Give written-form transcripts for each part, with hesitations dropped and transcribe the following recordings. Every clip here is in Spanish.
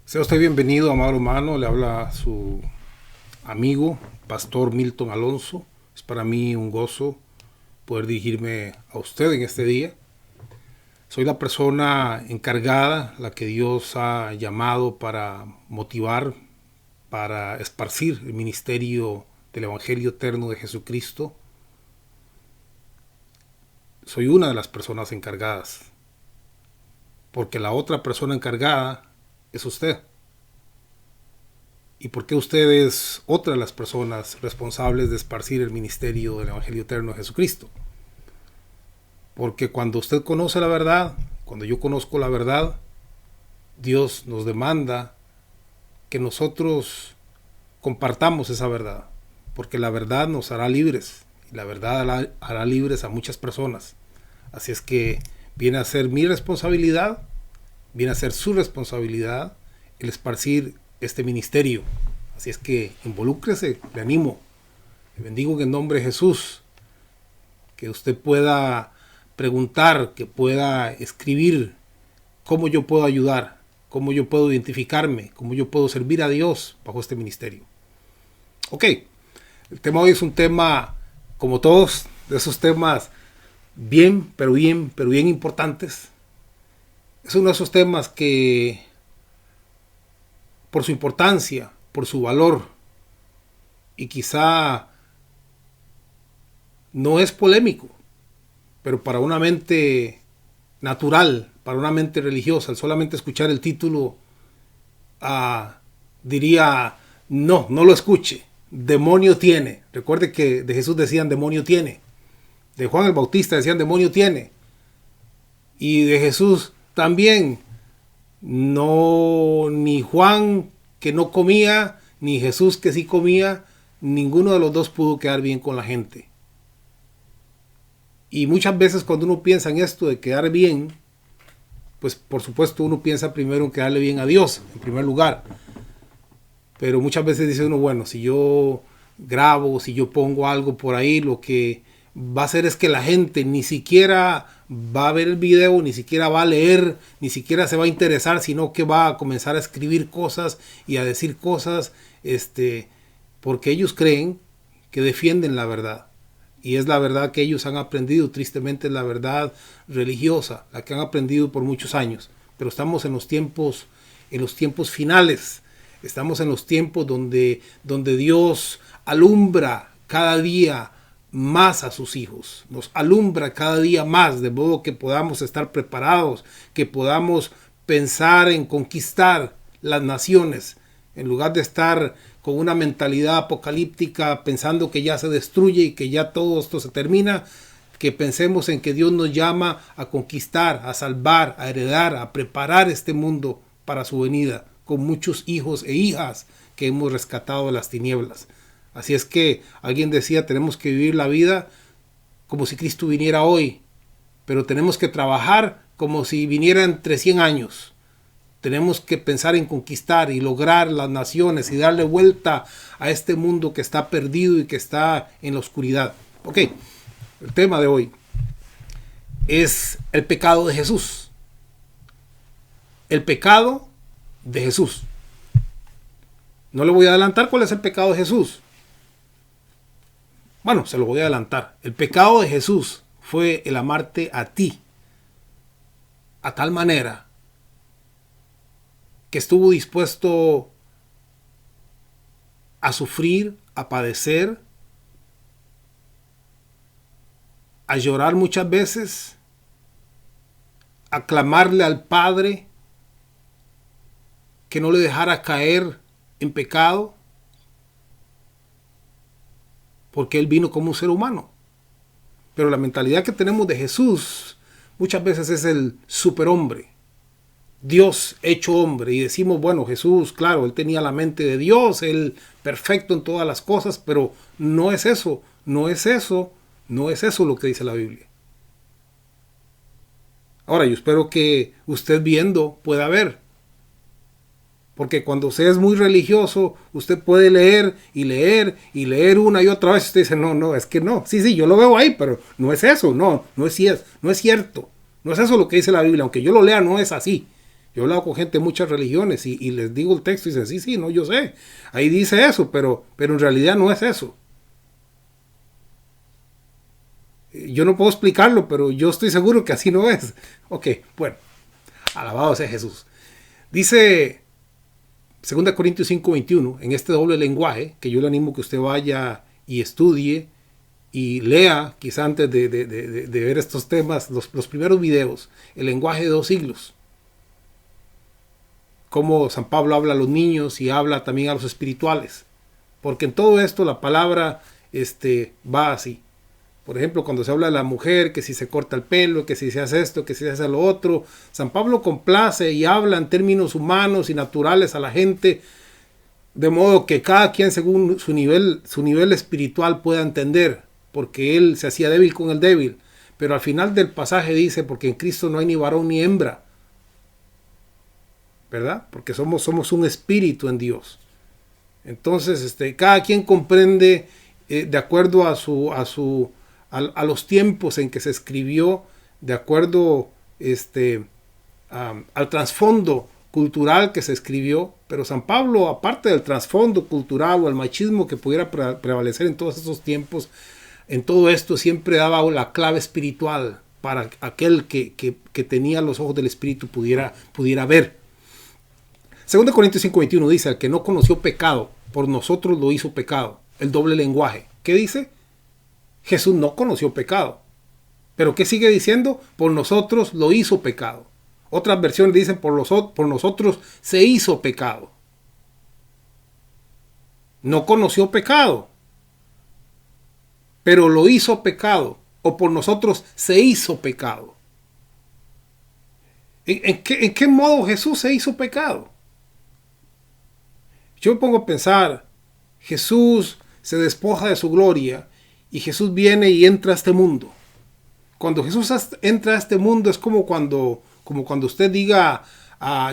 Sea usted bienvenido, amado hermano. Le habla su amigo, Pastor Milton Alonso. Es para mí un gozo poder dirigirme a usted en este día. Soy la persona encargada, la que Dios ha llamado para motivar, para esparcir el ministerio del Evangelio eterno de Jesucristo. Soy una de las personas encargadas, porque la otra persona encargada es usted. ¿Y por qué usted es otra de las personas responsables de esparcir el ministerio del Evangelio eterno de Jesucristo? Porque cuando usted conoce la verdad, cuando yo conozco la verdad, Dios nos demanda que nosotros compartamos esa verdad, porque la verdad nos hará libres, y la verdad hará libres a muchas personas. Así es que viene a ser mi responsabilidad, viene a ser su responsabilidad el esparcir este ministerio. Así es que involúcrese, le animo, le bendigo en el nombre de Jesús, que usted pueda preguntar, que pueda escribir cómo yo puedo ayudar, cómo yo puedo identificarme, cómo yo puedo servir a Dios bajo este ministerio. Ok, el tema de hoy es un tema, como todos de esos temas, bien importantes. Es uno de esos temas que, por su importancia, por su valor, y quizá no es polémico, pero para una mente natural, para una mente religiosa, al solamente escuchar el título, diría, no lo escuche, demonio tiene. Recuerde que de Jesús decían demonio tiene, de Juan el Bautista decían demonio tiene, y de Jesús también. No, ni Juan que no comía, ni Jesús que sí comía, ninguno de los dos pudo quedar bien con la gente. Y muchas veces cuando uno piensa en esto de quedar bien, pues por supuesto uno piensa primero en quedarle bien a Dios, en primer lugar. Pero muchas veces dice uno, bueno, si yo grabo, si yo pongo algo por ahí, lo que va a hacer es que la gente ni siquiera va a ver el video, ni siquiera va a leer, ni siquiera se va a interesar, sino que va a comenzar a escribir cosas y a decir cosas, porque ellos creen que defienden la verdad. Y es la verdad que ellos han aprendido, tristemente es la verdad religiosa, la que han aprendido por muchos años. Pero estamos en los tiempos finales. Estamos en los tiempos donde Dios alumbra cada día más a sus hijos, nos alumbra cada día más, de modo que podamos estar preparados, que podamos pensar en conquistar las naciones, en lugar de estar con una mentalidad apocalíptica pensando que ya se destruye y que ya todo esto se termina, que pensemos en que Dios nos llama a conquistar, a salvar, a heredar, a preparar este mundo para su venida, con muchos hijos e hijas que hemos rescatado de las tinieblas. Así es que alguien decía, tenemos que vivir la vida como si Cristo viniera hoy, pero tenemos que trabajar como si viniera entre 100 años. Tenemos que pensar en conquistar y lograr las naciones y darle vuelta a este mundo que está perdido y que está en la oscuridad. Ok, el tema de hoy es el pecado de Jesús. El pecado de Jesús. No le voy a adelantar cuál es el pecado de Jesús. Bueno, se lo voy a adelantar. El pecado de Jesús fue el amarte a ti, a tal manera que estuvo dispuesto a sufrir, a padecer, a llorar muchas veces, a clamarle al Padre que no le dejara caer en pecado, porque Él vino como un ser humano. Pero la mentalidad que tenemos de Jesús muchas veces es el superhombre, Dios hecho hombre, y decimos, bueno, Jesús, claro, Él tenía la mente de Dios, Él perfecto en todas las cosas, pero no es eso lo que dice la Biblia. Ahora, yo espero que usted viendo pueda ver, porque cuando usted es muy religioso, usted puede leer y leer y leer una y otra vez. Usted dice, no, es que no. Sí, yo lo veo ahí, pero no es eso, no es cierto. No es eso lo que dice la Biblia. Aunque yo lo lea, no es así. Yo he hablado con gente de muchas religiones y les digo el texto y dicen, sí, sí, no, yo sé. Ahí dice eso, pero en realidad no es eso. Yo no puedo explicarlo, pero yo estoy seguro que así no es. Ok, bueno. Alabado sea Jesús. Dice 2 Corintios 5:21, en este doble lenguaje, que yo le animo que usted vaya y estudie y lea, quizá antes de ver estos temas, los primeros videos, el lenguaje de 2 siglos. Cómo San Pablo habla a los niños y habla también a los espirituales. Porque en todo esto la palabra va así. Por ejemplo, cuando se habla de la mujer, que si se corta el pelo, que si se hace esto, que si se hace lo otro, San Pablo complace y habla en términos humanos y naturales a la gente, de modo que cada quien según su nivel espiritual pueda entender, porque él se hacía débil con el débil. Pero al final del pasaje dice, porque en Cristo no hay ni varón ni hembra, ¿verdad? Porque somos un espíritu en Dios. Entonces, cada quien comprende de acuerdo a los tiempos en que se escribió, de acuerdo al trasfondo cultural que se escribió. Pero San Pablo, aparte del trasfondo cultural o el machismo que pudiera prevalecer en todos esos tiempos, en todo esto siempre daba la clave espiritual para aquel que tenía los ojos del espíritu pudiera ver. 2 Corintios 5:21 dice, el que no conoció pecado, por nosotros lo hizo pecado. El doble lenguaje. ¿Qué dice? Jesús no conoció pecado. ¿Pero qué sigue diciendo? Por nosotros lo hizo pecado. Otras versiones dicen, por nosotros se hizo pecado. No conoció pecado, pero lo hizo pecado. O por nosotros se hizo pecado. ¿En qué modo Jesús se hizo pecado? Yo me pongo a pensar, Jesús se despoja de su gloria y Jesús viene y entra a este mundo. Cuando Jesús entra a este mundo es como cuando usted diga,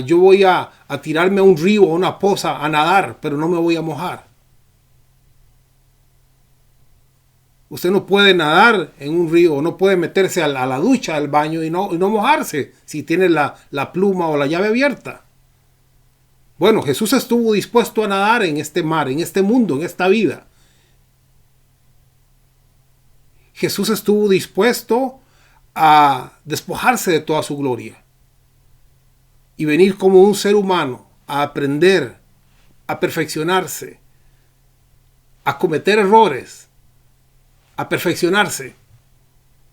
yo voy a tirarme a un río o a una poza a nadar, pero no me voy a mojar. Usted no puede nadar en un río, no puede meterse a la ducha, al baño y no mojarse si tiene la pluma o la llave abierta. Bueno, Jesús estuvo dispuesto a nadar en este mar, en este mundo, en esta vida. Jesús estuvo dispuesto a despojarse de toda su gloria y venir como un ser humano a aprender, a perfeccionarse, a cometer errores, a perfeccionarse.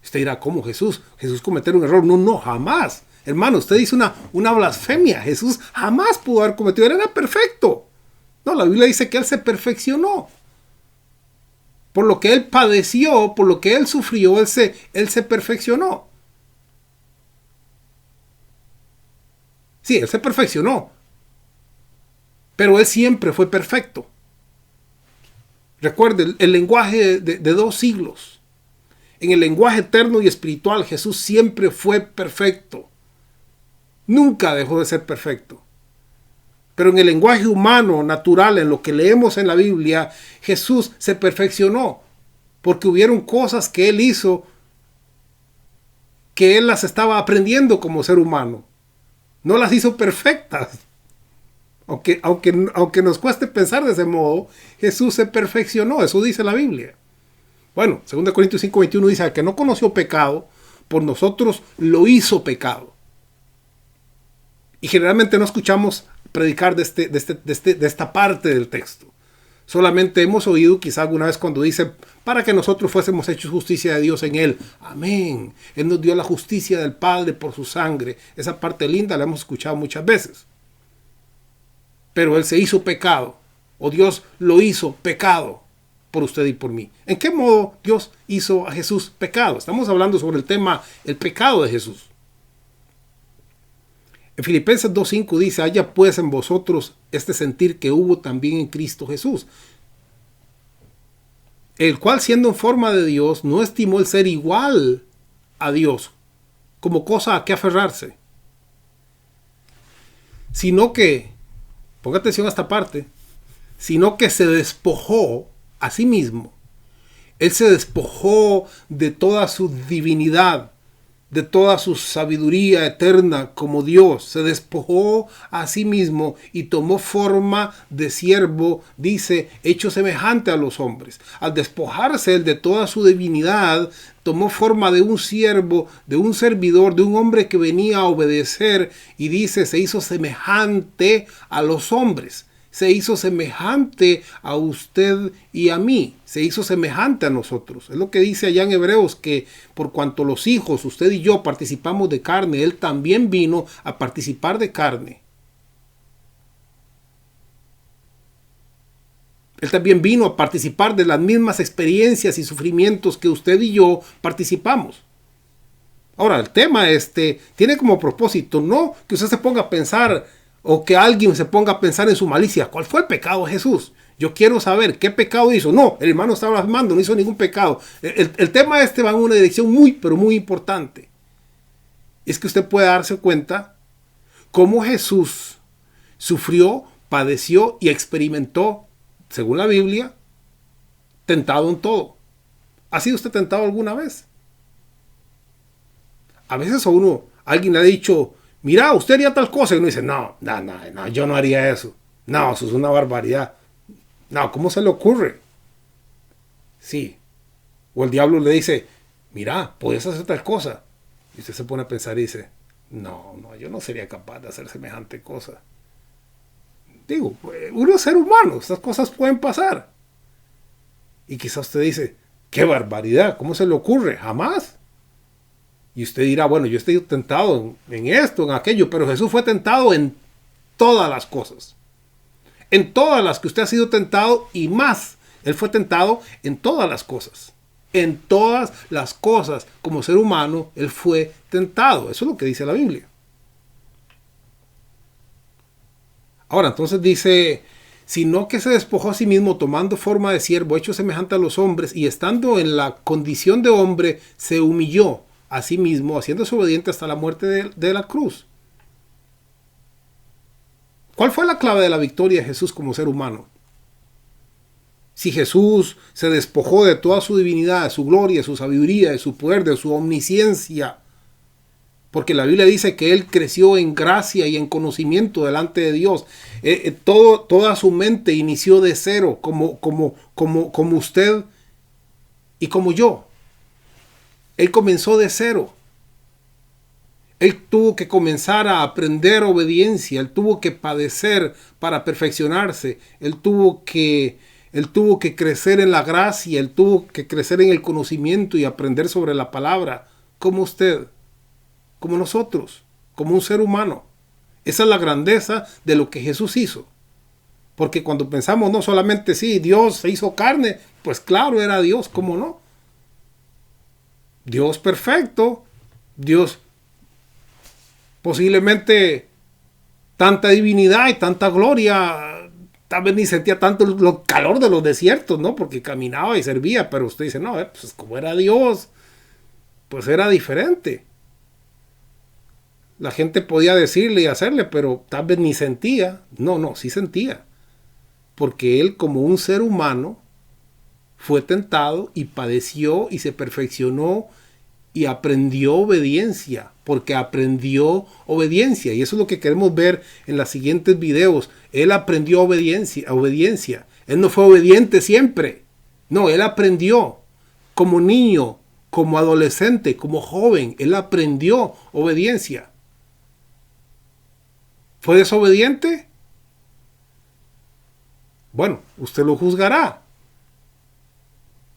Usted dirá, ¿cómo Jesús cometer un error? No, jamás. Hermano, usted dice una blasfemia. Jesús jamás pudo haber cometido. Él era perfecto. No, la Biblia dice que Él se perfeccionó. Por lo que Él padeció, por lo que Él sufrió, Él se perfeccionó. Sí, Él se perfeccionó. Pero Él siempre fue perfecto. Recuerde, el lenguaje de 2 siglos. En el lenguaje eterno y espiritual, Jesús siempre fue perfecto. Nunca dejó de ser perfecto. Pero en el lenguaje humano, natural, en lo que leemos en la Biblia, Jesús se perfeccionó. Porque hubieron cosas que Él hizo que Él las estaba aprendiendo como ser humano. No las hizo perfectas. Aunque nos cueste pensar de ese modo, Jesús se perfeccionó. Eso dice la Biblia. Bueno, 2 Corintios 5:21 dice, al que no conoció pecado, por nosotros lo hizo pecado. Y generalmente no escuchamos predicar de esta parte del texto. Solamente hemos oído quizá alguna vez cuando dice, para que nosotros fuésemos hechos justicia de Dios en Él. Amén. Él nos dio la justicia del Padre por su sangre. Esa parte linda la hemos escuchado muchas veces. Pero Él se hizo pecado, o Dios lo hizo pecado por usted y por mí. ¿En qué modo Dios hizo a Jesús pecado? Estamos hablando sobre el tema, el pecado de Jesús. En Filipenses 2:5 dice, haya pues en vosotros este sentir que hubo también en Cristo Jesús, el cual siendo en forma de Dios, no estimó el ser igual a Dios como cosa a que aferrarse, sino que, ponga atención a esta parte, sino que se despojó a sí mismo. Él se despojó de toda su divinidad de toda su sabiduría eterna como Dios, se despojó a sí mismo y tomó forma de siervo, dice, hecho semejante a los hombres. Al despojarse él de toda su divinidad, tomó forma de un siervo, de un servidor, de un hombre que venía a obedecer, y dice, se hizo semejante a los hombres. Se hizo semejante a usted y a mí, se hizo semejante a nosotros. Es lo que dice allá en Hebreos, que por cuanto los hijos, usted y yo, participamos de carne, Él también vino a participar de carne. Él también vino a participar de las mismas experiencias y sufrimientos que usted y yo participamos. Ahora, el tema tiene como propósito no que usted se ponga a pensar o que alguien se ponga a pensar en su malicia. ¿Cuál fue el pecado de Jesús? Yo quiero saber qué pecado hizo. No, el hermano estaba blasfemando, no hizo ningún pecado. El tema va en una dirección muy, pero muy importante. Es que usted puede darse cuenta cómo Jesús sufrió, padeció y experimentó, según la Biblia, tentado en todo. ¿Ha sido usted tentado alguna vez? A veces alguien le ha dicho, mira, usted haría tal cosa. Y uno dice, no, yo no haría eso. No, eso es una barbaridad. No, ¿cómo se le ocurre? Sí. O el diablo le dice, mira, puedes hacer tal cosa. Y usted se pone a pensar y dice, no, yo no sería capaz de hacer semejante cosa. Digo, uno es ser humano, estas cosas pueden pasar. Y quizás usted dice, qué barbaridad, ¿cómo se le ocurre? Jamás. Y usted dirá, bueno, yo estoy tentado en esto, en aquello, pero Jesús fue tentado en todas las cosas. En todas las que usted ha sido tentado y más. Él fue tentado en todas las cosas. En todas las cosas, como ser humano, Él fue tentado. Eso es lo que dice la Biblia. Ahora, entonces dice, sino que se despojó a sí mismo tomando forma de siervo, hecho semejante a los hombres, y estando en la condición de hombre, se humilló a sí mismo, haciéndose obediente hasta la muerte de la cruz. ¿Cuál fue la clave de la victoria de Jesús como ser humano? Si Jesús se despojó de toda su divinidad, de su gloria, de su sabiduría, de su poder, de su omnisciencia, porque la Biblia dice que Él creció en gracia y en conocimiento delante de Dios. Toda su mente inició de cero, como usted y como yo. Él comenzó de cero. Él tuvo que comenzar a aprender obediencia. Él tuvo que padecer para perfeccionarse. Él tuvo que crecer en la gracia. Él tuvo que crecer en el conocimiento y aprender sobre la palabra. Como usted, como nosotros, como un ser humano. Esa es la grandeza de lo que Jesús hizo. Porque cuando pensamos no solamente Dios se hizo carne, pues claro, era Dios, ¿cómo no? Dios perfecto, Dios posiblemente tanta divinidad y tanta gloria, tal vez ni sentía tanto el calor de los desiertos, ¿no? Porque caminaba y servía, pero usted dice, no, pues como era Dios, pues era diferente. La gente podía decirle y hacerle, pero tal vez ni sentía. No, sí sentía. Porque Él como un ser humano fue tentado y padeció y se perfeccionó y aprendió obediencia, porque aprendió obediencia. Y eso es lo que queremos ver en los siguientes videos. Él aprendió obediencia. Él no fue obediente siempre. No, Él aprendió como niño, como adolescente, como joven. Él aprendió obediencia. ¿Fue desobediente? Bueno, usted lo juzgará.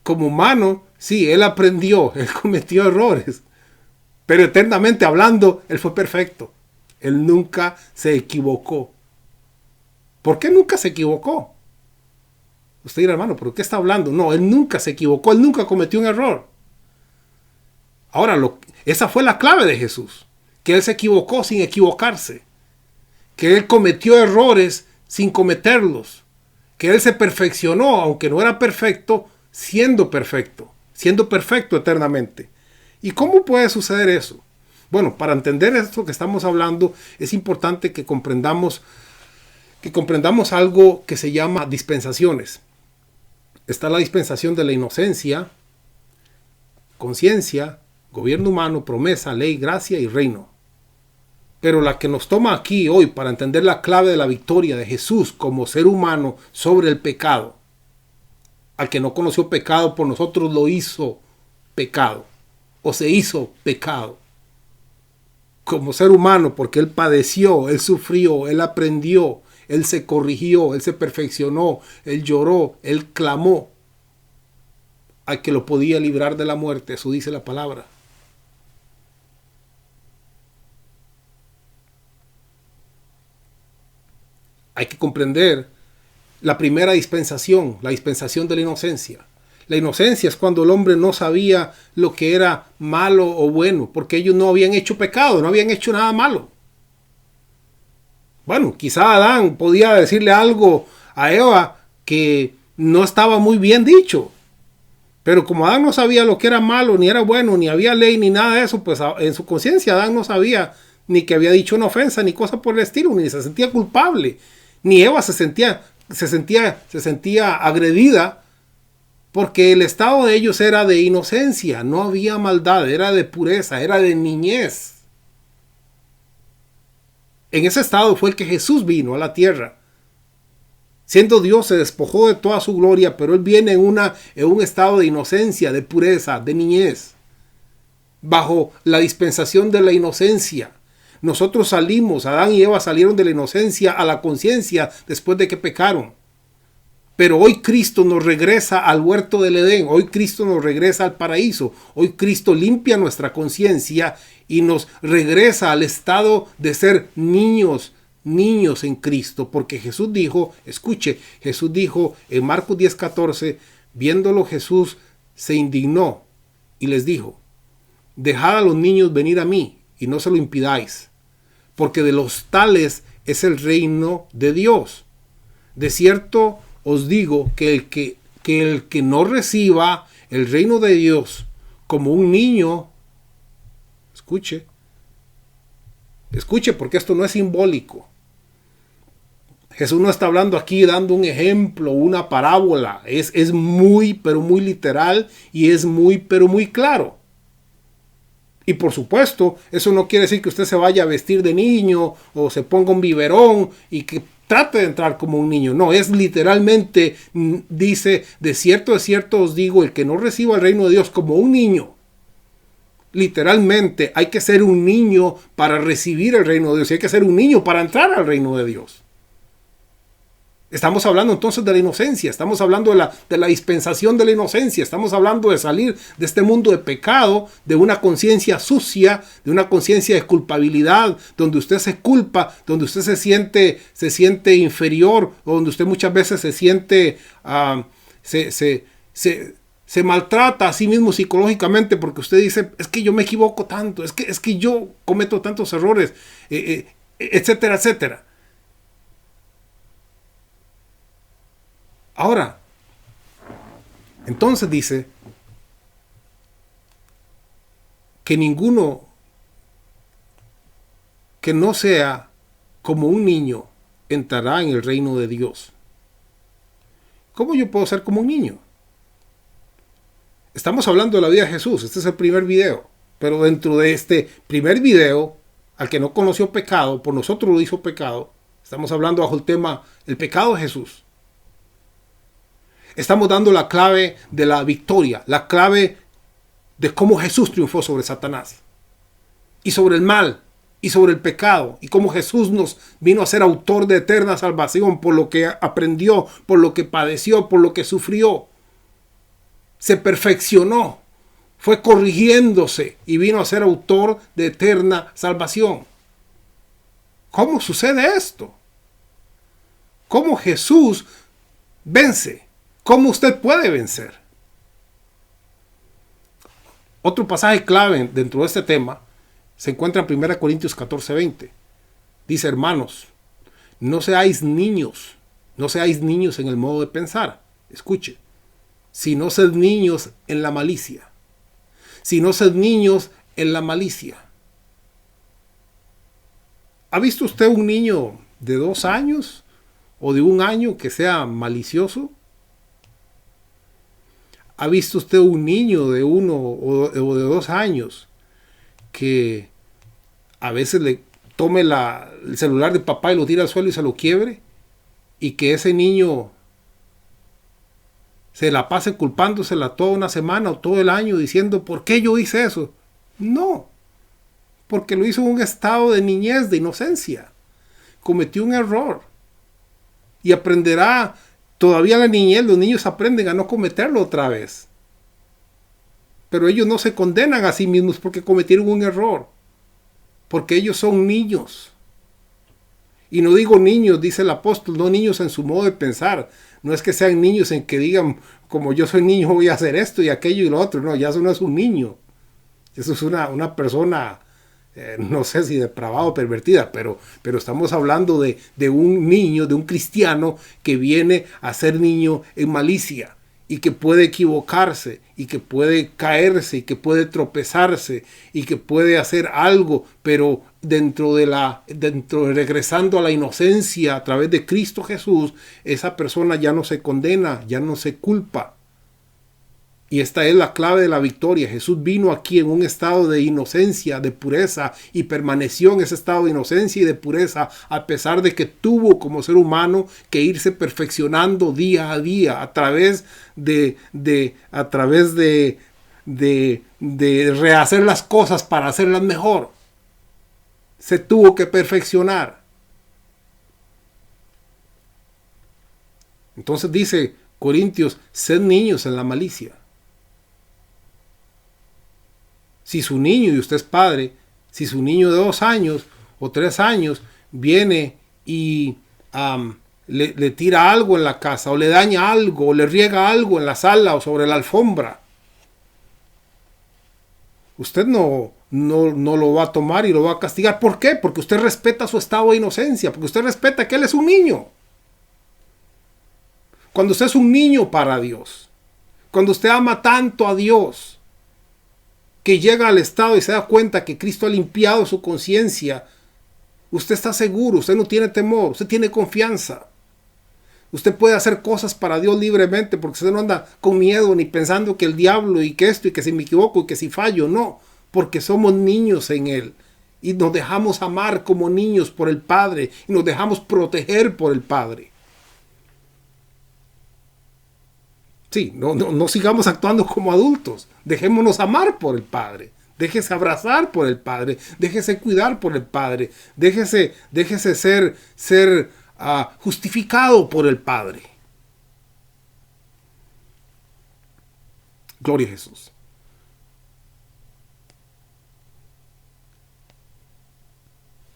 Como humano, sí, Él aprendió, Él cometió errores. Pero eternamente hablando, Él fue perfecto. Él nunca se equivocó. ¿Por qué nunca se equivocó? Usted dirá, hermano, ¿pero qué está hablando? No, Él nunca se equivocó, Él nunca cometió un error. Ahora, esa fue la clave de Jesús. Que Él se equivocó sin equivocarse. Que Él cometió errores sin cometerlos. Que Él se perfeccionó, aunque no era perfecto, siendo perfecto eternamente. ¿Y cómo puede suceder eso? Bueno, para entender esto que estamos hablando, es importante que comprendamos algo que se llama dispensaciones. Está la dispensación de la inocencia, conciencia, Gobierno humano, promesa, ley, gracia y reino. Pero la que nos toma aquí hoy para entender la clave de la victoria de Jesús como ser humano sobre el pecado. Al que no conoció pecado, por nosotros lo hizo pecado. O se hizo pecado. Como ser humano, porque Él padeció, Él sufrió, Él aprendió, Él se corrigió, Él se perfeccionó, Él lloró, Él clamó al que lo podía librar de la muerte. Eso dice la palabra. Hay que comprender la primera dispensación, la dispensación de la inocencia. La inocencia es cuando el hombre no sabía lo que era malo o bueno, porque ellos no habían hecho pecado, no habían hecho nada malo. Bueno, quizá Adán podía decirle algo a Eva que no estaba muy bien dicho. Pero como Adán no sabía lo que era malo, ni era bueno, ni había ley, ni nada de eso, pues en su conciencia Adán no sabía ni que había dicho una ofensa, ni cosa por el estilo, ni se sentía culpable. Ni Eva se sentía agredida, porque el estado de ellos era de inocencia, no había maldad, era de pureza, era de niñez. En ese estado fue el que Jesús vino a la tierra. Siendo Dios, se despojó de toda su gloria, pero Él viene en un estado de inocencia, de pureza, de niñez. Bajo la dispensación de la inocencia. Nosotros salimos, Adán y Eva salieron de la inocencia a la conciencia después de que pecaron. Pero hoy Cristo nos regresa al huerto del Edén, hoy Cristo nos regresa al paraíso, hoy Cristo limpia nuestra conciencia y nos regresa al estado de ser niños en Cristo, porque Jesús dijo, escuche, Jesús dijo en Marcos 10:14, viéndolo Jesús se indignó y les dijo, dejad a los niños venir a mí y no se lo impidáis, porque de los tales es el reino de Dios. De cierto os digo que el que no reciba el reino de Dios como un niño, escuche porque esto no es simbólico. Jesús no está hablando aquí dando un ejemplo, una parábola. Es muy, pero muy literal y es muy, pero muy claro. Y por supuesto, eso no quiere decir que usted se vaya a vestir de niño o se ponga un biberón y que trate de entrar como un niño. No, es literalmente, dice, de cierto os digo, el que no reciba el reino de Dios como un niño. Literalmente hay que ser un niño para recibir el reino de Dios y hay que ser un niño para entrar al reino de Dios. Estamos hablando entonces de la inocencia, estamos hablando de la dispensación de la inocencia, estamos hablando de salir de este mundo de pecado, de una conciencia sucia, de una conciencia de culpabilidad, donde usted se culpa, donde usted se siente inferior, o donde usted muchas veces se siente, se maltrata a sí mismo psicológicamente porque usted dice, es que yo me equivoco tanto, es que yo cometo tantos errores, etcétera, etcétera. Ahora, entonces dice que ninguno que no sea como un niño entrará en el reino de Dios. ¿Cómo yo puedo ser como un niño? Estamos hablando de la vida de Jesús, este es el primer video, pero dentro de este primer video, al que no conoció pecado, por nosotros lo hizo pecado, estamos hablando bajo el tema, el pecado de Jesús. Estamos dando la clave de la victoria, la clave de cómo Jesús triunfó sobre Satanás y sobre el mal y sobre el pecado y cómo Jesús nos vino a ser autor de eterna salvación por lo que aprendió, por lo que padeció, por lo que sufrió. Se perfeccionó, fue corrigiéndose y vino a ser autor de eterna salvación. ¿Cómo sucede esto? ¿Cómo Jesús vence? ¿Cómo usted puede vencer? Otro pasaje clave dentro de este tema se encuentra en 1 Corintios 14:20. Dice, hermanos, no seáis niños en el modo de pensar. Escuche, sino sed niños en la malicia. Sino sed niños en la malicia. ¿Ha visto usted un niño de 2 años o de 1 año que sea malicioso? ¿Ha visto usted un niño de 1 o de 2 años que a veces le tome el celular de papá y lo tira al suelo y se lo quiebre? Y que ese niño se la pase culpándosela toda una semana o todo el año diciendo, ¿por qué yo hice eso? No, porque lo hizo en un estado de niñez, de inocencia. Cometió un error. Y aprenderá, todavía en la niñez los niños aprenden a no cometerlo otra vez. Pero ellos no se condenan a sí mismos porque cometieron un error. Porque ellos son niños. Y no digo niños, dice el apóstol, no niños en su modo de pensar. No es que sean niños en que digan, como yo soy niño voy a hacer esto y aquello y lo otro. No, ya eso no es un niño. Eso es una persona, no sé si depravada o pervertida, pero estamos hablando de un niño, de un cristiano que viene a ser niño en malicia y que puede equivocarse y que puede caerse y que puede tropezarse y que puede hacer algo, pero regresando a la inocencia a través de Cristo Jesús, esa persona ya no se condena, ya no se culpa. Y esta es la clave de la victoria. Jesús vino aquí en un estado de inocencia, de pureza, y permaneció en ese estado de inocencia y de pureza, a pesar de que tuvo como ser humano que irse perfeccionando día a día a través de rehacer las cosas para hacerlas mejor. Se tuvo que perfeccionar. Entonces dice Corintios, sed niños en la malicia. Si su niño, y usted es padre, si su niño de 2 años o 3 años viene y le tira algo en la casa, o le daña algo, o le riega algo en la sala o sobre la alfombra, usted no lo va a tomar y lo va a castigar. ¿Por qué? Porque usted respeta su estado de inocencia, porque usted respeta que él es un niño. Cuando usted es un niño para Dios, cuando usted ama tanto a Dios, que llega al estado y se da cuenta que Cristo ha limpiado su conciencia, usted está seguro, usted no tiene temor, usted tiene confianza. Usted puede hacer cosas para Dios libremente porque usted no anda con miedo ni pensando que el diablo y que esto y que si me equivoco y que si fallo, no, porque somos niños en Él y nos dejamos amar como niños por el Padre y nos dejamos proteger por el Padre. Sí, no sigamos actuando como adultos. Dejémonos amar por el Padre. Déjese abrazar por el Padre. Déjese cuidar por el Padre. Déjese ser justificado por el Padre. Gloria a Jesús.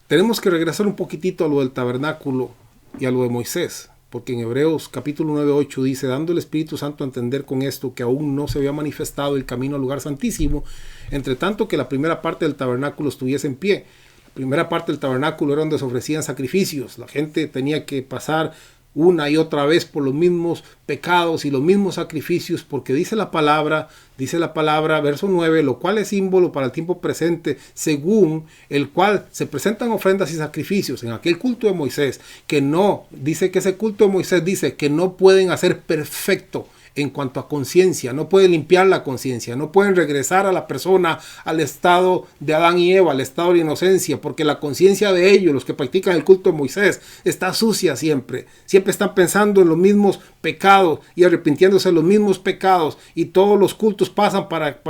Tenemos que regresar un poquitito a lo del tabernáculo y a lo de Moisés. Porque en Hebreos capítulo 9:8 dice, dando el Espíritu Santo a entender con esto que aún no se había manifestado el camino al lugar santísimo, entre tanto que la primera parte del tabernáculo estuviese en pie. La primera parte del tabernáculo era donde se ofrecían sacrificios. La gente tenía que pasar una y otra vez por los mismos pecados y los mismos sacrificios, porque dice la palabra, verso 9, lo cual es símbolo para el tiempo presente, según el cual se presentan ofrendas y sacrificios en aquel culto de Moisés, que no, dice que ese culto de Moisés dice que no pueden hacer perfecto en cuanto a conciencia, no pueden limpiar la conciencia, no pueden regresar a la persona al estado de Adán y Eva, al estado de inocencia, porque la conciencia de ellos, los que practican el culto de Moisés, está sucia siempre están pensando en los mismos pecados y arrepintiéndose de los mismos pecados, y todos los cultos pasan para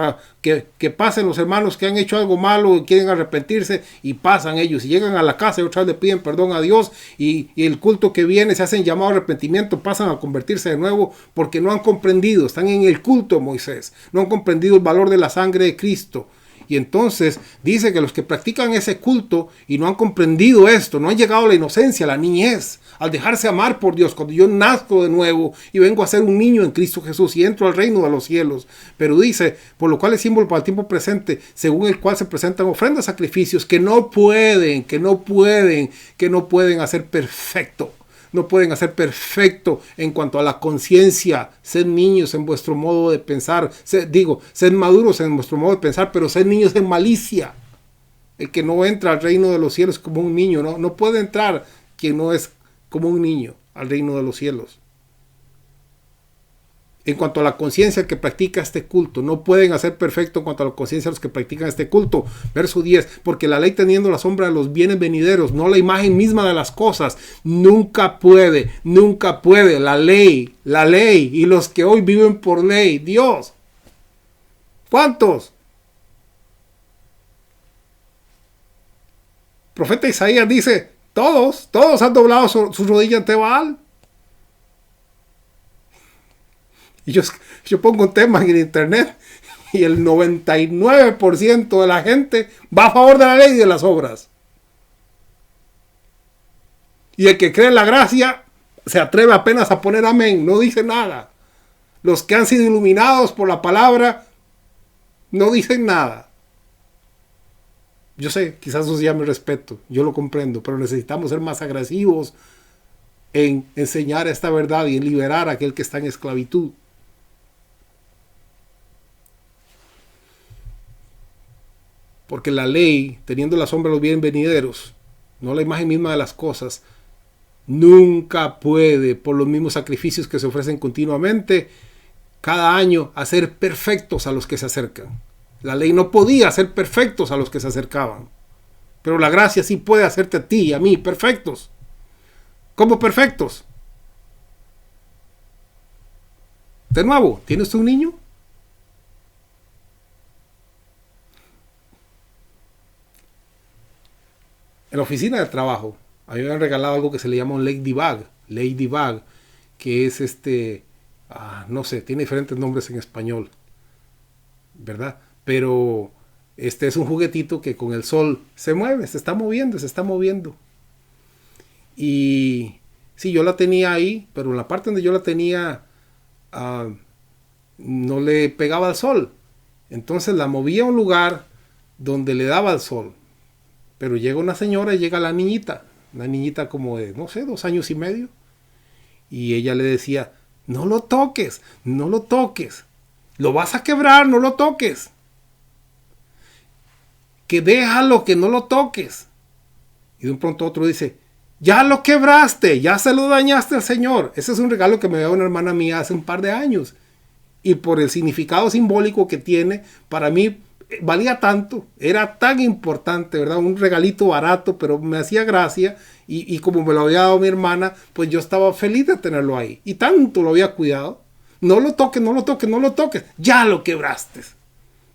que pasen los hermanos que han hecho algo malo y quieren arrepentirse, y pasan ellos y llegan a la casa y otra vez le piden perdón a Dios, y el culto que viene se hacen llamado a arrepentimiento, pasan a convertirse de nuevo porque no han comprendido, están en el culto de Moisés, no han comprendido el valor de la sangre de Cristo. Y entonces dice que los que practican ese culto y no han comprendido esto, no han llegado a la inocencia, a la niñez, al dejarse amar por Dios, cuando yo nazco de nuevo y vengo a ser un niño en Cristo Jesús y entro al reino de los cielos. Pero dice, por lo cual es símbolo para el tiempo presente, según el cual se presentan ofrendas, sacrificios que no pueden hacer perfecto. No pueden hacer perfecto en cuanto a la conciencia. Sed niños en vuestro modo de pensar. Sed maduros en vuestro modo de pensar, pero sed niños en malicia. El que no entra al reino de los cielos como un niño, no puede entrar quien no es como un niño al reino de los cielos. en cuanto a la conciencia que practica este culto. No pueden hacer perfecto en cuanto a la conciencia los que practican este culto. Verso 10, porque la ley teniendo la sombra de los bienes venideros, no la imagen misma de las cosas, nunca puede, la ley, y los que hoy viven por ley, Dios. ¿Cuántos? Profeta Isaías dice, todos han doblado su rodilla ante Baal. Y yo pongo un tema en el internet y el 99% de la gente va a favor de la ley y de las obras. Y el que cree en la gracia se atreve apenas a poner amén, no dice nada. Los que han sido iluminados por la palabra no dicen nada. Yo sé, quizás eso se llame respeto, yo lo comprendo, pero necesitamos ser más agresivos en enseñar esta verdad y en liberar a aquel que está en esclavitud. Porque la ley, teniendo la sombra de los bienes venideros, no la imagen misma de las cosas, nunca puede, por los mismos sacrificios que se ofrecen continuamente, cada año, hacer perfectos a los que se acercan. La ley no podía hacer perfectos a los que se acercaban. Pero la gracia sí puede hacerte a ti y a mí perfectos. ¿Cómo perfectos? De nuevo, ¿tienes un niño? En la oficina de trabajo, a mí me han regalado algo que se le llama un Ladybug, que es no sé, tiene diferentes nombres en español, ¿verdad? Pero este es un juguetito que con el sol se mueve, se está moviendo. Y sí, yo la tenía ahí, pero en la parte donde yo la tenía no le pegaba al sol. Entonces la movía a un lugar donde le daba el sol. Pero llega una señora y llega la niñita, una niñita como de, no sé, 2 años y medio. Y ella le decía, no lo toques, lo vas a quebrar, no lo toques. Que déjalo, que no lo toques. Y de un pronto otro dice, ya lo quebraste, ya se lo dañaste al Señor. Ese es un regalo que me dio una hermana mía hace un par de años. Y por el significado simbólico que tiene, para mí valía tanto, era tan importante, ¿verdad? Un regalito barato, pero me hacía gracia. Y como me lo había dado mi hermana, pues yo estaba feliz de tenerlo ahí. Y tanto lo había cuidado. No lo toques, ya lo quebraste.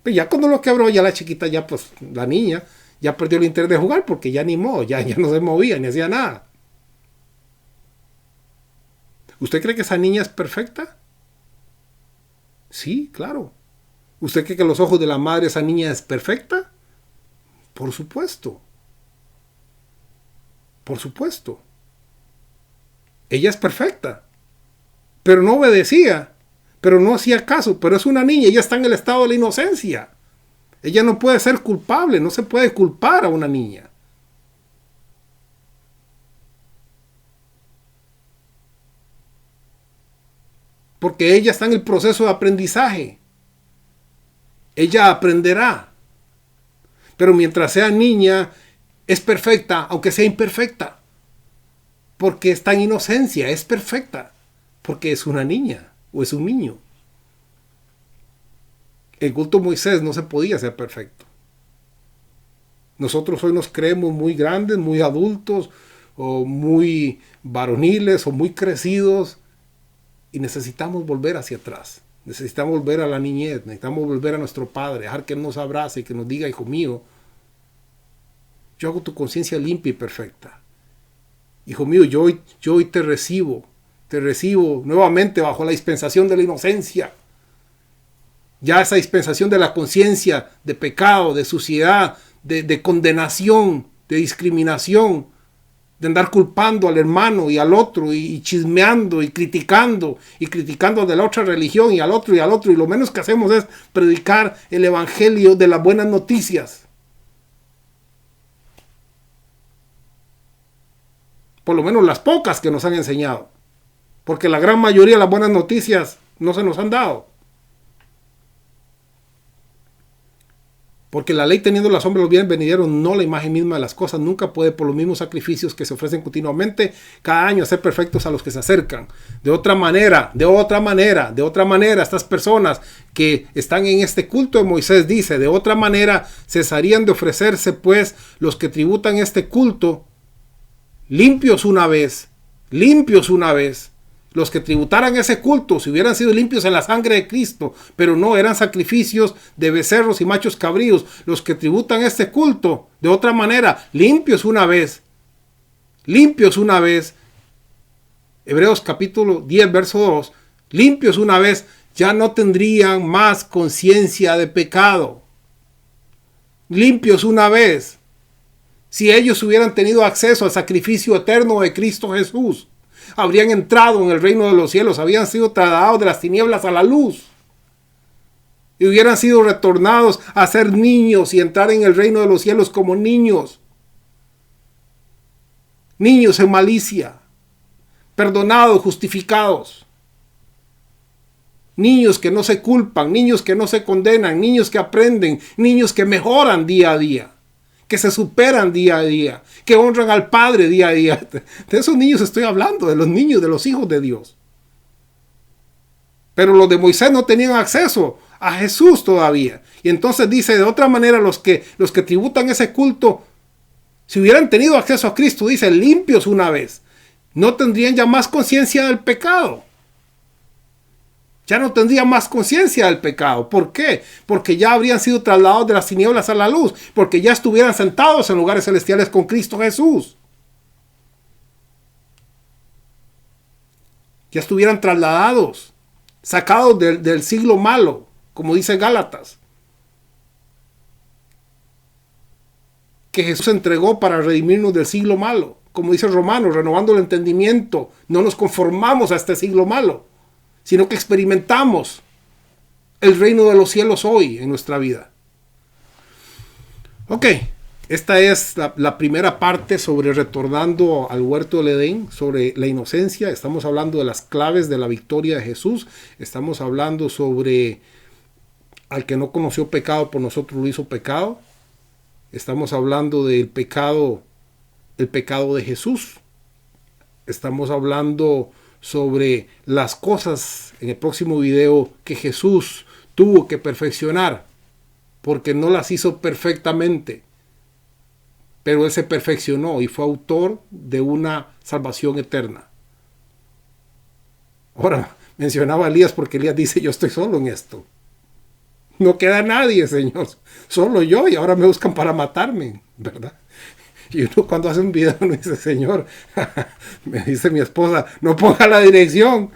Pero ya cuando lo quebró, ya la chiquita, ya pues la niña, ya perdió el interés de jugar porque ya ni modo, ya no se movía ni hacía nada. ¿Usted cree que esa niña es perfecta? Sí, claro. ¿Usted cree que a los ojos de la madre esa niña es perfecta? Por supuesto. Por supuesto. Ella es perfecta. Pero no obedecía. Pero no hacía caso. Pero es una niña. Ella está en el estado de la inocencia. Ella no puede ser culpable. No se puede culpar a una niña. Porque ella está en el proceso de aprendizaje. Ella aprenderá. Pero mientras sea niña, es perfecta, aunque sea imperfecta. Porque está en inocencia, es perfecta. Porque es una niña o es un niño. El culto de Moisés no se podía ser perfecto. Nosotros hoy nos creemos muy grandes, muy adultos, o muy varoniles, o muy crecidos. Y necesitamos volver hacia atrás. Necesitamos volver a la niñez, necesitamos volver a nuestro Padre, dejar que Él nos abrace y que nos diga, hijo mío, yo hago tu conciencia limpia y perfecta. Hijo mío, yo hoy te recibo nuevamente bajo la dispensación de la inocencia. Ya esa dispensación de la conciencia, de pecado, de suciedad, de condenación, de discriminación, de andar culpando al hermano y al otro y chismeando y criticando de la otra religión y al otro y lo menos que hacemos es predicar el evangelio de las buenas noticias. Por lo menos las pocas que nos han enseñado, porque la gran mayoría de las buenas noticias no se nos han dado. Porque la ley, teniendo la sombra de los bienes venideros, no la imagen misma de las cosas, nunca puede, por los mismos sacrificios que se ofrecen continuamente cada año, hacer perfectos a los que se acercan. De otra manera, estas personas que están en este culto de Moisés, dice, de otra manera cesarían de ofrecerse, pues, los que tributan este culto, limpios una vez, los que tributaran ese culto, si hubieran sido limpios en la sangre de Cristo, pero no, eran sacrificios de becerros y machos cabríos, los que tributan este culto, de otra manera, limpios una vez. Hebreos capítulo 10, verso 2, limpios una vez, ya no tendrían más conciencia de pecado. Limpios una vez. Si ellos hubieran tenido acceso al sacrificio eterno de Cristo Jesús, habrían entrado en el reino de los cielos, habían sido trasladados de las tinieblas a la luz y hubieran sido retornados a ser niños y entrar en el reino de los cielos como niños en malicia, perdonados, justificados, niños que no se culpan, niños que no se condenan, niños que aprenden, niños que mejoran día a día, que se superan día a día, que honran al Padre día a día. De esos niños estoy hablando, de los niños, de los hijos de Dios. Pero los de Moisés no tenían acceso a Jesús todavía. Y entonces dice, de otra manera, los que tributan ese culto, si hubieran tenido acceso a Cristo, dice, limpios una vez, no tendrían ya más conciencia del pecado. Ya no tendría más conciencia del pecado. ¿Por qué? Porque ya habrían sido trasladados de las tinieblas a la luz. Porque ya estuvieran sentados en lugares celestiales con Cristo Jesús. Ya estuvieran trasladados, sacados del siglo malo, como dice Gálatas, que Jesús entregó para redimirnos del siglo malo. Como dice Romanos, renovando el entendimiento, no nos conformamos a este siglo malo, sino que experimentamos el reino de los cielos hoy en nuestra vida. Ok, esta es la primera parte sobre retornando al huerto del Edén, sobre la inocencia. Estamos hablando de las claves de la victoria de Jesús. Estamos hablando sobre al que no conoció pecado, por nosotros lo hizo pecado. Estamos hablando del pecado, el pecado de Jesús. Estamos hablando sobre las cosas en el próximo video que Jesús tuvo que perfeccionar, porque no las hizo perfectamente, pero Él se perfeccionó y fue autor de una salvación eterna. Ahora, mencionaba a Elías porque Elías dice, yo estoy solo en esto. No queda nadie, Señor, solo yo, y ahora me buscan para matarme, ¿verdad? Y uno cuando hace un video uno dice, Señor, me dice mi esposa, no ponga la dirección,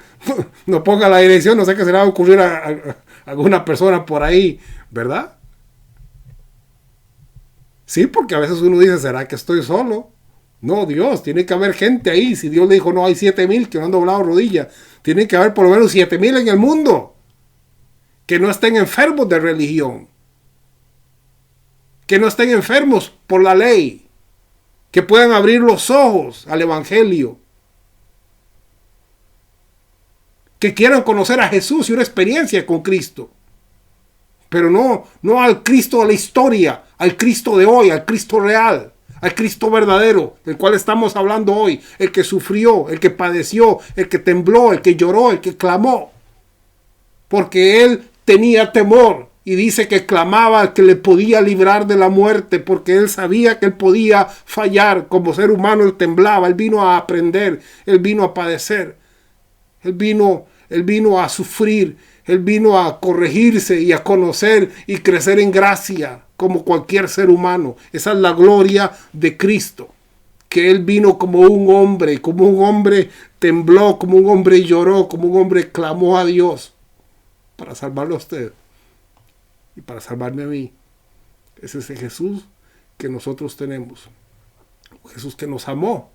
no sé qué se le va a ocurrir a alguna persona por ahí, ¿verdad? Sí, porque a veces uno dice, ¿será que estoy solo? No, Dios, tiene que haber gente ahí. Si Dios le dijo, no, hay 7,000 que no han doblado rodilla, tiene que haber por lo menos 7,000 en el mundo que no estén enfermos de religión, que no estén enfermos por la ley, que puedan abrir los ojos al Evangelio, que quieran conocer a Jesús y una experiencia con Cristo, pero no al Cristo de la historia, al Cristo de hoy, al Cristo real, al Cristo verdadero, del cual estamos hablando hoy, el que sufrió, el que padeció, el que tembló, el que lloró, el que clamó, porque Él tenía temor. Y dice que clamaba al que le podía librar de la muerte, porque Él sabía que Él podía fallar. Como ser humano Él temblaba, Él vino a aprender, Él vino a padecer, Él vino a sufrir, Él vino a corregirse y a conocer y crecer en gracia, como cualquier ser humano. Esa es la gloria de Cristo, que Él vino como un hombre tembló, como un hombre lloró, como un hombre clamó a Dios, para salvarlo a usted. Y para salvarme a mí. Ese es el Jesús que nosotros tenemos. Un Jesús que nos amó.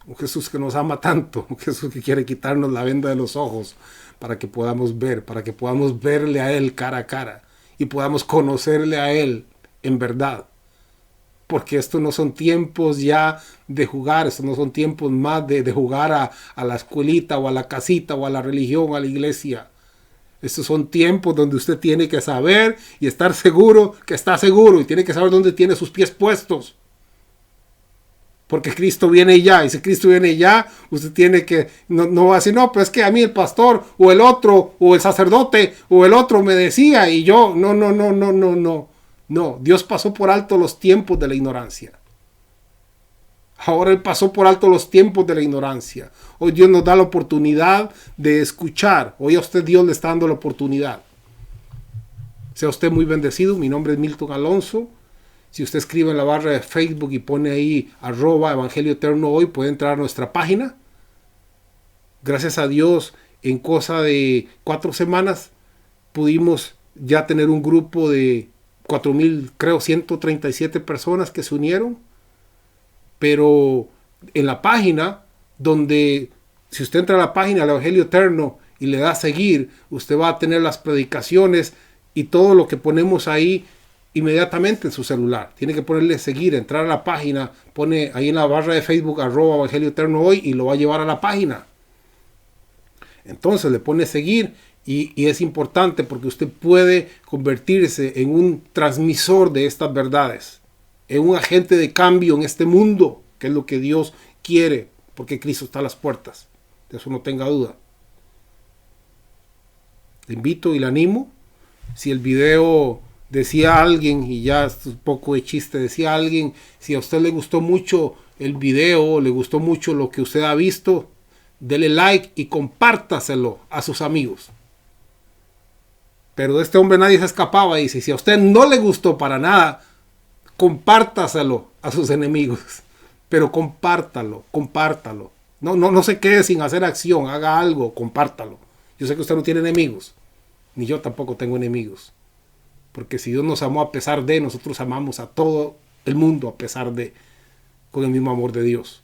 Un Jesús que nos ama tanto. Un Jesús que quiere quitarnos la venda de los ojos para que podamos ver, para que podamos verle a Él cara a cara y podamos conocerle a Él en verdad. Porque estos no son tiempos ya de jugar, estos no son tiempos más de jugar a la escuelita o a la casita o a la religión o a la iglesia. Estos son tiempos donde usted tiene que saber y estar seguro que está seguro, y tiene que saber dónde tiene sus pies puestos. Porque Cristo viene ya, y si Cristo viene ya, usted tiene que, no va a decir, no, pero es que a mí el pastor, o el otro, o el sacerdote, o el otro me decía, y yo, no, Dios pasó por alto los tiempos de la ignorancia. Ahora Él pasó por alto los tiempos de la ignorancia. Hoy Dios nos da la oportunidad de escuchar. Hoy a usted Dios le está dando la oportunidad. Sea usted muy bendecido. Mi nombre es Milton Alonso. Si usted escribe en la barra de Facebook y pone ahí @Evangelio Eterno Hoy, puede entrar a nuestra página. Gracias a Dios, en cosa de 4 semanas pudimos ya tener un grupo de 137 personas que se unieron. Pero en la página, donde si usted entra a la página del Evangelio Eterno y le da a seguir, usted va a tener las predicaciones y todo lo que ponemos ahí inmediatamente en su celular. Tiene que ponerle seguir, entrar a la página, pone ahí en la barra de Facebook @Evangelio Eterno Hoy y lo va a llevar a la página. Entonces le pone seguir y es importante porque usted puede convertirse en un transmisor de estas verdades, en un agente de cambio en este mundo, que es lo que Dios quiere, porque Cristo está a las puertas. De eso no tenga duda. Le invito y le animo. Si el video decía a alguien, y ya es un poco de chiste, decía a alguien, si a usted le gustó mucho el video, le gustó mucho lo que usted ha visto, dele like y compártaselo a sus amigos. Pero de este hombre nadie se escapaba. Y dice, si a usted no le gustó para nada, compártaselo a sus enemigos. Pero compártalo. No se quede sin hacer acción, haga algo, compártalo. Yo sé que usted no tiene enemigos, ni yo tampoco tengo enemigos. Porque si Dios nos amó a pesar de, nosotros amamos a todo el mundo a pesar de, con el mismo amor de Dios.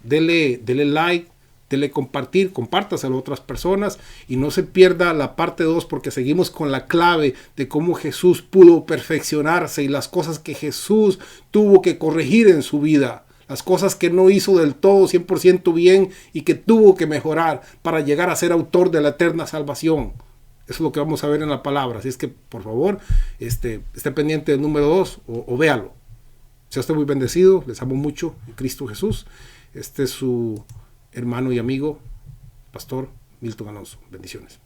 Dele like, dele compartir, compártaselo a otras personas y no se pierda la parte 2 porque seguimos con la clave de cómo Jesús pudo perfeccionarse y las cosas que Jesús tuvo que corregir en su vida, las cosas que no hizo del todo 100% bien y que tuvo que mejorar para llegar a ser autor de la eterna salvación. Eso es lo que vamos a ver en la palabra. Así es que, por favor, esté pendiente del número 2 o véalo. Sea usted muy bendecido. Les amo mucho en Cristo Jesús. Este es su hermano y amigo, Pastor Milton Alonso. Bendiciones.